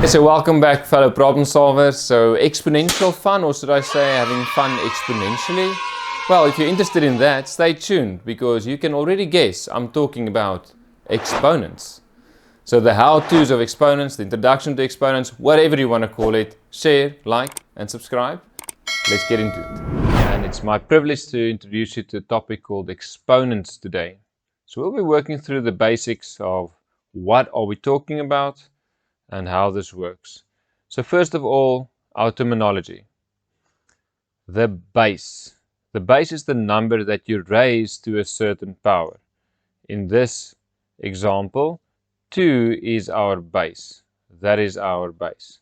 So welcome back, fellow problem solvers. So exponential fun, or should I say having fun exponentially? Well, if you're interested in that, stay tuned, because you can already guess I'm talking about exponents. So the how-tos of exponents, the introduction to exponents, whatever you want to call it, share, like and subscribe. Let's get into it. And it's my privilege to introduce you to a topic called exponents today. So we'll be working through the basics of what are we talking about and how this works. So first of all, our terminology. The base. The base is the number that you raise to a certain power. In this example, 2 is our base. That is our base.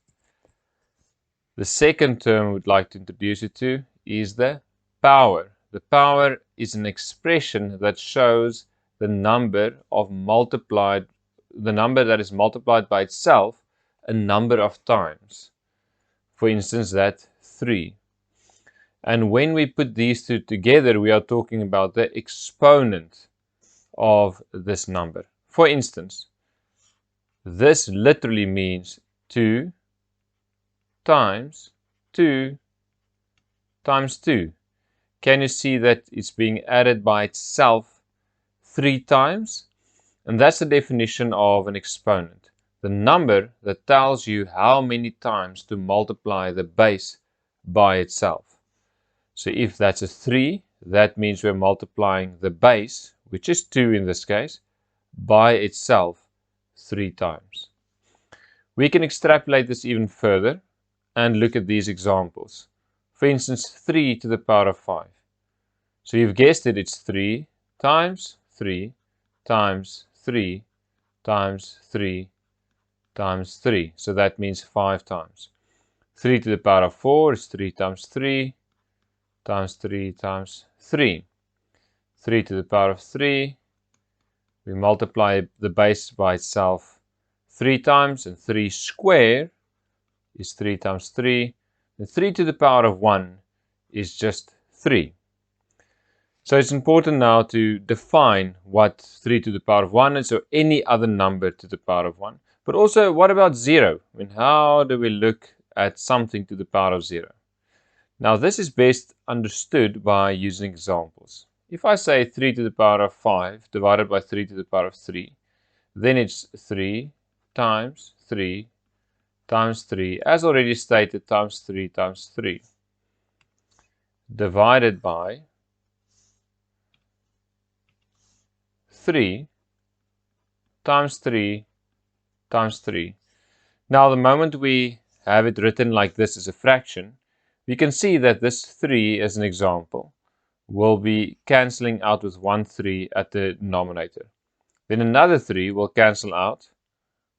The second term I would like to introduce you to is the power. The power is an expression that shows the number that is multiplied by itself a number of times. For instance, that 3. And when we put these two together, we are talking about the exponent of this number. For instance, this literally means 2 times 2 times 2. Can you see that it's being added by itself 3 times? And that's the definition of an exponent. The number that tells you how many times to multiply the base by itself. So if that's a 3, that means we're multiplying the base, which is 2 in this case, by itself 3 times. We can extrapolate this even further and look at these examples. For instance, 3 to the power of 5. So you've guessed it, it's 3 times 3 times 3 times 3 times 3. So that means 5 times. 3 to the power of 4 is 3 times 3 times 3 times 3. 3 to the power of 3. We multiply the base by itself 3 times, and 3 squared is 3 times 3. And 3 to the power of 1 is just 3. So it's important now to define what 3 to the power of 1 is, or any other number to the power of 1. But also, what about 0? I mean, how do we look at something to the power of 0? Now, this is best understood by using examples. If I say 3 to the power of 5 divided by 3 to the power of 3, then it's 3 times 3 times 3, as already stated, times 3 times 3, divided by 3 times 3 times 3. Now, the moment we have it written like this as a fraction, we can see that this 3, as an example, will be cancelling out with 1 3 at the denominator. Then another 3 will cancel out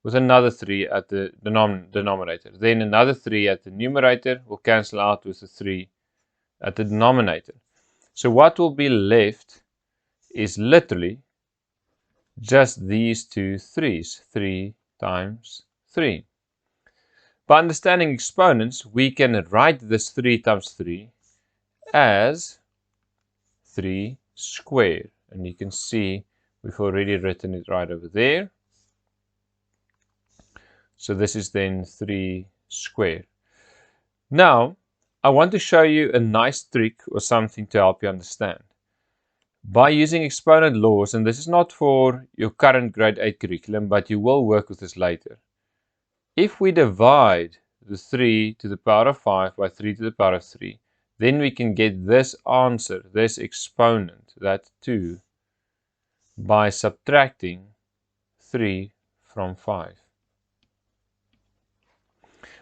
with another 3 at the denominator. Then another 3 at the numerator will cancel out with a 3 at the denominator. So what will be left is literally just these two 3's, 3 times 3. By understanding exponents, we can write this 3 times 3 as 3 squared. And you can see we've already written it right over there. So this is then 3 squared. Now, I want to show you a nice trick or something to help you understand. By using exponent laws, and this is not for your current grade 8 curriculum, but you will work with this later. If we divide the 3 to the power of 5 by 3 to the power of 3, then we can get this answer, this exponent, that 2, by subtracting 3 from 5.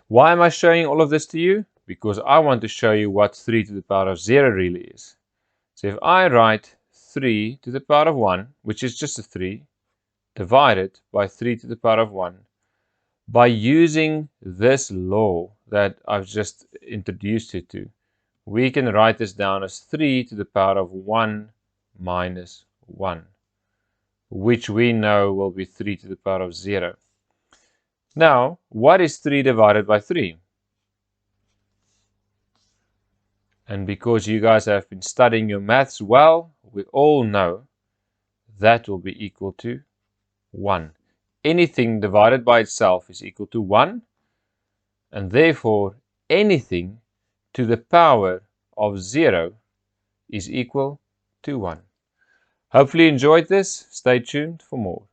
Why am I showing all of this to you? Because I want to show you what 3 to the power of 0 really is. So if I write 3 to the power of 1, which is just a 3, divided by 3 to the power of 1, by using this law that I've just introduced you to, we can write this down as 3 to the power of 1 minus 1, which we know will be 3 to the power of 0. Now, what is 3 divided by 3? And because you guys have been studying your maths well, we all know that will be equal to 1. Anything divided by itself is equal to 1. and therefore anything to the power of 0 is equal to 1. Hopefully you enjoyed this. Stay tuned for more.